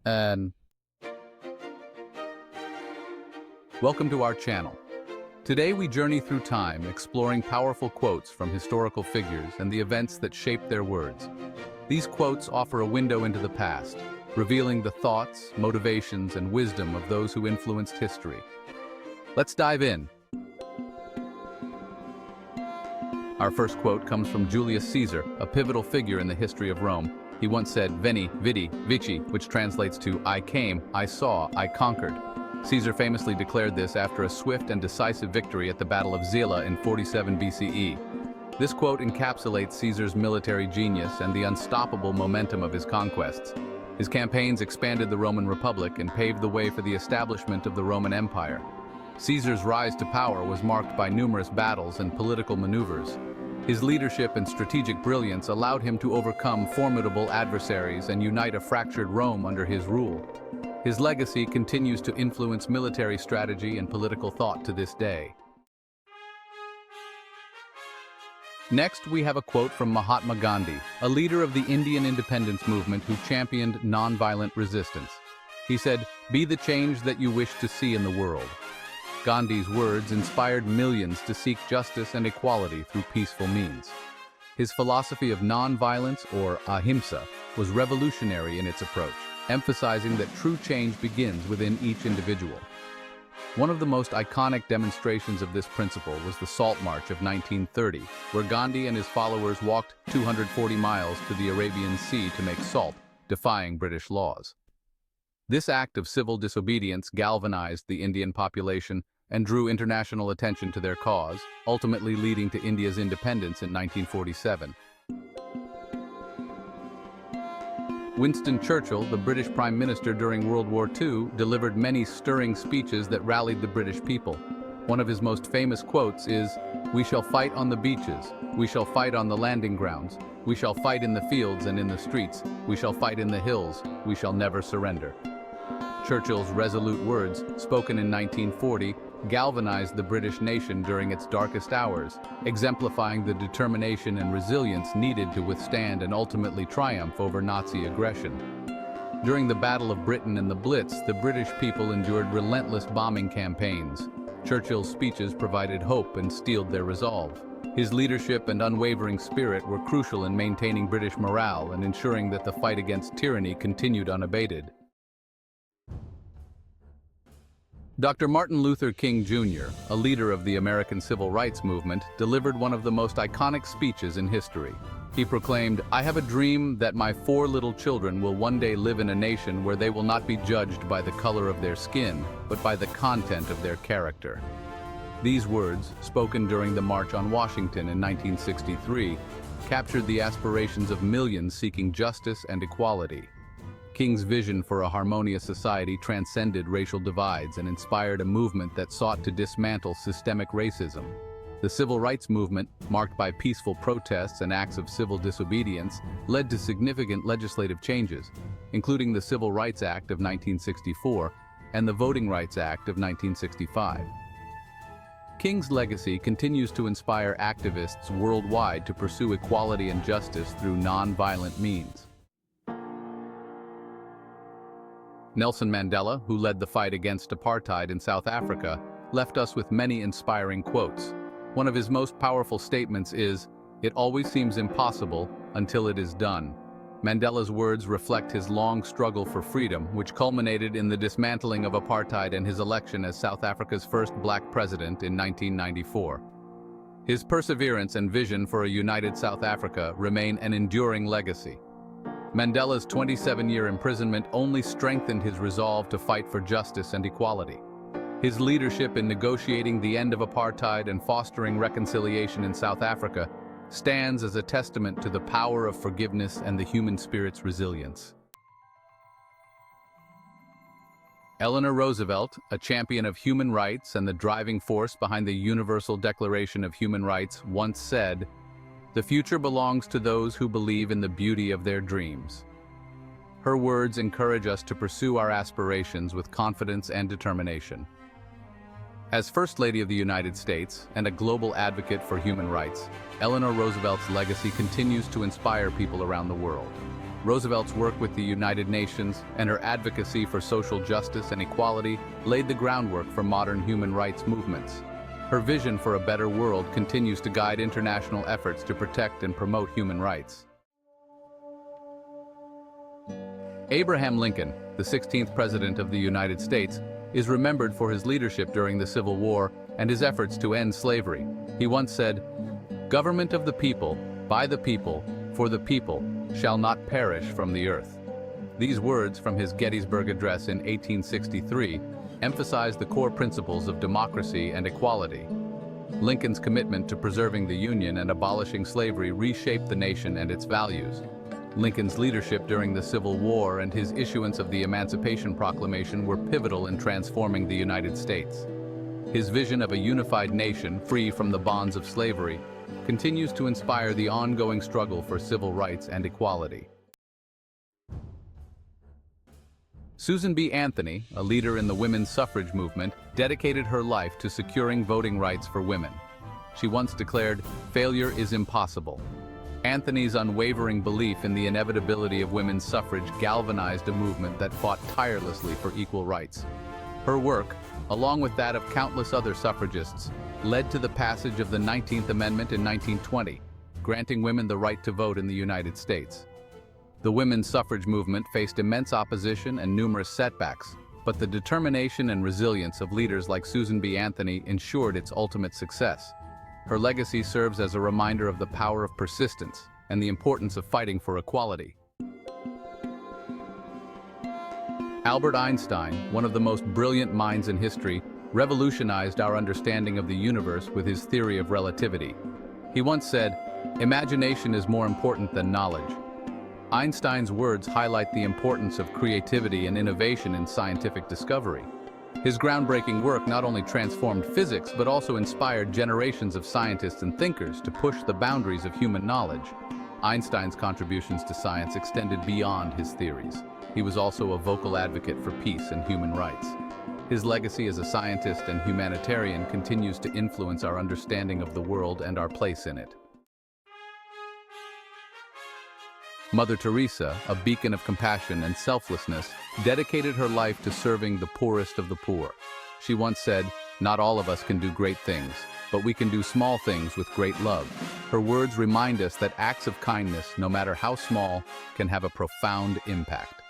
And welcome to our channel. Today we journey through time, exploring powerful quotes from historical figures and the events that shaped their words. These quotes offer a window into the past, revealing the thoughts, motivations, and wisdom of those who influenced history. Let's dive in. Our first quote comes from Julius Caesar, a pivotal figure in the history of Rome. He once said, "Veni, vidi, vici," which translates to, "I came, I saw, I conquered." Caesar famously declared this after a swift and decisive victory at the Battle of Zela in 47 BCE. This quote encapsulates Caesar's military genius and the unstoppable momentum of his conquests. His campaigns expanded the Roman Republic and paved the way for the establishment of the Roman Empire. Caesar's rise to power was marked by numerous battles and political maneuvers. His leadership and strategic brilliance allowed him to overcome formidable adversaries and unite a fractured Rome under his rule. His legacy continues to influence military strategy and political thought to this day. Next, we have a quote from Mahatma Gandhi, a leader of the Indian independence movement who championed nonviolent resistance. He said, "Be the change that you wish to see in the world." Gandhi's words inspired millions to seek justice and equality through peaceful means. His philosophy of nonviolence, or ahimsa, was revolutionary in its approach, emphasizing that true change begins within each individual. One of the most iconic demonstrations of this principle was the Salt March of 1930, where Gandhi and his followers walked 240 miles to the Arabian Sea to make salt, defying British laws. This act of civil disobedience galvanized the Indian population and drew international attention to their cause, ultimately leading to India's independence in 1947. Winston Churchill, the British Prime Minister during World War II, delivered many stirring speeches that rallied the British people. One of his most famous quotes is, "We shall fight on the beaches, we shall fight on the landing grounds, we shall fight in the fields and in the streets, we shall fight in the hills, we shall never surrender." Churchill's resolute words, spoken in 1940, galvanized the British nation during its darkest hours, exemplifying the determination and resilience needed to withstand and ultimately triumph over Nazi aggression. During the Battle of Britain and the Blitz, the British people endured relentless bombing campaigns. Churchill's speeches provided hope and steeled their resolve. His leadership and unwavering spirit were crucial in maintaining British morale and ensuring that the fight against tyranny continued unabated. Dr. Martin Luther King Jr., a leader of the American Civil Rights Movement, delivered one of the most iconic speeches in history. He proclaimed, "I have a dream that my 4 little children will one day live in a nation where they will not be judged by the color of their skin, but by the content of their character." These words, spoken during the March on Washington in 1963, captured the aspirations of millions seeking justice and equality. King's vision for a harmonious society transcended racial divides and inspired a movement that sought to dismantle systemic racism. The Civil Rights Movement, marked by peaceful protests and acts of civil disobedience, led to significant legislative changes, including the Civil Rights Act of 1964 and the Voting Rights Act of 1965. King's legacy continues to inspire activists worldwide to pursue equality and justice through non-violent means. Nelson Mandela, who led the fight against apartheid in South Africa, left us with many inspiring quotes. One of his most powerful statements is, "It always seems impossible until it is done." Mandela's words reflect his long struggle for freedom, which culminated in the dismantling of apartheid and his election as South Africa's first black president in 1994. His perseverance and vision for a united South Africa remain an enduring legacy. Mandela's 27-year imprisonment only strengthened his resolve to fight for justice and equality. His leadership in negotiating the end of apartheid and fostering reconciliation in South Africa stands as a testament to the power of forgiveness and the human spirit's resilience. Eleanor Roosevelt, a champion of human rights and the driving force behind the Universal Declaration of Human Rights, once said, "The future belongs to those who believe in the beauty of their dreams." Her words encourage us to pursue our aspirations with confidence and determination. As First Lady of the United States and a global advocate for human rights, Eleanor Roosevelt's legacy continues to inspire people around the world. Roosevelt's work with the United Nations and her advocacy for social justice and equality laid the groundwork for modern human rights movements. Her vision for a better world continues to guide international efforts to protect and promote human rights. Abraham Lincoln, the 16th President of the United States, is remembered for his leadership during the Civil War and his efforts to end slavery. He once said, "Government of the people, by the people, for the people, shall not perish from the earth." These words from his Gettysburg Address in 1863 emphasize the core principles of democracy and equality. Lincoln's commitment to preserving the Union and abolishing slavery reshaped the nation and its values. Lincoln's leadership during the Civil War and his issuance of the Emancipation Proclamation were pivotal in transforming the United States. His vision of a unified nation free from the bonds of slavery continues to inspire the ongoing struggle for civil rights and equality. Susan B. Anthony, a leader in the women's suffrage movement, dedicated her life to securing voting rights for women. She once declared, "Failure is impossible." Anthony's unwavering belief in the inevitability of women's suffrage galvanized a movement that fought tirelessly for equal rights. Her work, along with that of countless other suffragists, led to the passage of the 19th Amendment in 1920, granting women the right to vote in the United States. The women's suffrage movement faced immense opposition and numerous setbacks, but the determination and resilience of leaders like Susan B. Anthony ensured its ultimate success. Her legacy serves as a reminder of the power of persistence and the importance of fighting for equality. Albert Einstein, one of the most brilliant minds in history, revolutionized our understanding of the universe with his theory of relativity. He once said, "Imagination is more important than knowledge." Einstein's words highlight the importance of creativity and innovation in scientific discovery. His groundbreaking work not only transformed physics but also inspired generations of scientists and thinkers to push the boundaries of human knowledge. Einstein's contributions to science extended beyond his theories. He was also a vocal advocate for peace and human rights. His legacy as a scientist and humanitarian continues to influence our understanding of the world and our place in it. Mother Teresa, a beacon of compassion and selflessness, dedicated her life to serving the poorest of the poor. She once said, "Not all of us can do great things, but we can do small things with great love." Her words remind us that acts of kindness, no matter how small, can have a profound impact.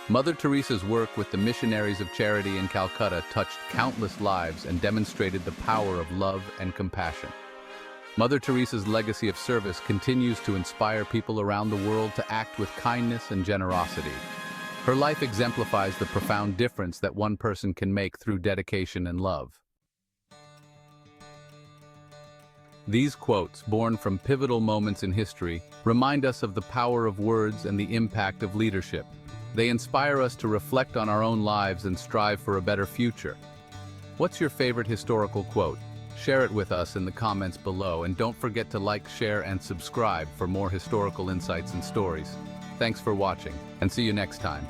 Mother Teresa's work with the Missionaries of Charity in Calcutta touched countless lives and demonstrated the power of love and compassion. Mother Teresa's legacy of service continues to inspire people around the world to act with kindness and generosity. Her life exemplifies the profound difference that one person can make through dedication and love. These quotes, born from pivotal moments in history, remind us of the power of words and the impact of leadership. They inspire us to reflect on our own lives and strive for a better future. What's your favorite historical quote? Share it with us in the comments below, and don't forget to like, share, and subscribe for more historical insights and stories. Thanks for watching, and see you next time.